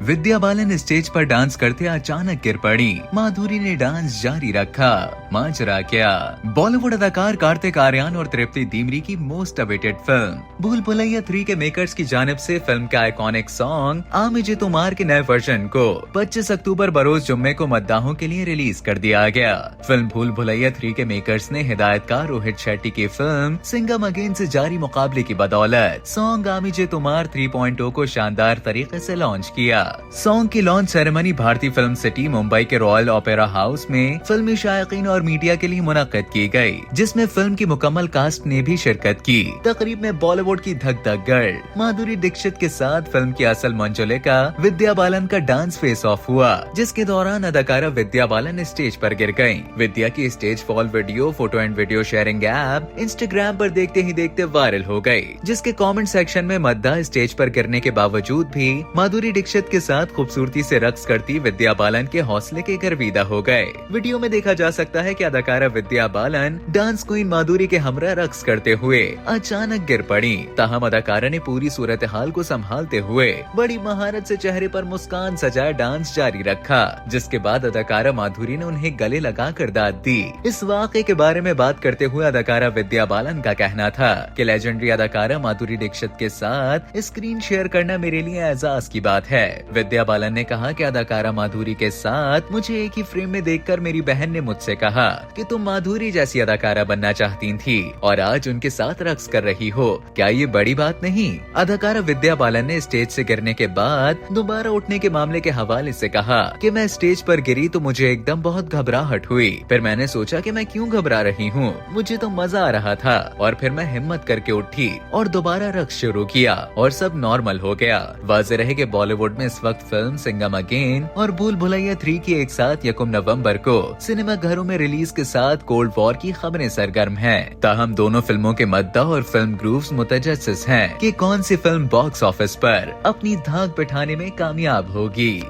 Vidya Balan stage पर dance करते अचानक गिर पड़ी। माधुरी ने डांस जारी रखा। माजरा क्या? बॉलीवुड अदाकार कार्तिक आर्यन और तृप्ति डिमरी की मोस्ट अवेटेड फिल्म भूल भुलैया 3 के मेकर्स की जानिब से फिल्म का आइकॉनिक सॉन्ग आ मुझे तुम्हार के नए वर्जन को 25 अक्टूबर बरोज जुम्मे को मद्दाहों के लिए रिलीज कर दिया गया। फिल्म भूल भुलैया 3 के मेकर्स ने हिदायतकार रोहित शेट्टी की फिल्म सिंघम अगेन से जारी मुकाबले की बदौलत सॉन्ग आ मुझे तुम्हार 3.0 को शानदार तरीके से लॉन्च किया। सॉन्ग की लॉन्च सेरेमनी भारतीय फिल्म सिटी मुंबई के रॉयल ओपेरा हाउस में फिल्मी शायकीन और मीडिया के लिए मुनक्कद की गई, जिसमें फिल्म की मुकम्मल कास्ट ने भी शिरकत की। तकरीब में बॉलीवुड की धक धक गर्ल माधुरी दीक्षित के साथ फिल्म की असल मंजुलिका विद्या बालन का डांस फेस ऑफ हुआ, जिसके दौरान अदाकारा विद्या बालन स्टेज पर गिर गयी। विद्या की stage fall video photo and video sharing app Instagram पर देखते ही देखते वायरल हो गयी, जिसके कमेंट सेक्शन में मद्दा स्टेज पर गिरने के बावजूद भी माधुरी दीक्षित के साथ खूबसूरती से रक्स करती विद्या बालन के हौसले के गर्विदा हो गए। वीडियो में देखा जा सकता है कि अदाकारा विद्या बालन डांस क्वीन माधुरी के हमरा रक्स करते हुए अचानक गिर पड़ी। ताहम अदाकारा ने पूरी सूरत हाल को संभालते हुए बड़ी महारत से चेहरे पर मुस्कान सजाए डांस जारी रखा, जिसके बाद अदाकारा माधुरी ने उन्हें गले लगा कर दाद दी। इस वाक़े के बारे में बात करते हुए अदाकारा विद्या बालन का कहना था कि लेजेंडरी अदाकारा माधुरी दीक्षित के साथ स्क्रीन शेयर करना मेरे लिए एजाज की बात है। विद्या बालन ने कहा कि अदाकारा माधुरी के साथ मुझे एक ही फ्रेम में देखकर मेरी बहन ने मुझसे कहा कि तुम माधुरी जैसी अदाकारा बनना चाहती थी और आज उनके साथ रक्स कर रही हो, क्या ये बड़ी बात नहीं? अदाकारा विद्या बालन ने स्टेज से गिरने के बाद दोबारा उठने के मामले के हवाले से कहा कि मैं स्टेज पर गिरी तो मुझे एकदम बहुत घबराहट हुई, फिर मैंने सोचा कि मैं क्यों घबरा रही हूँ, मुझे तो मजा आ रहा था और फिर मैं हिम्मत करके उठी और दोबारा रक्स शुरू किया और सब नॉर्मल हो गया। वाज़ेह रहे कि बॉलीवुड में इस वक्त फिल्म सिंघम अगेन और भूल भुलैया 3 की एक साथ 1 नवंबर को सिनेमा घरों में रिलीज के साथ कोल्ड वॉर की खबरें सरगर्म हैं। ताहम दोनों फिल्मों के मद्दा और फिल्म ग्रुप्स मुतजस्सिस हैं कि कौन सी फिल्म बॉक्स ऑफिस पर अपनी धाक बिठाने में कामयाब होगी।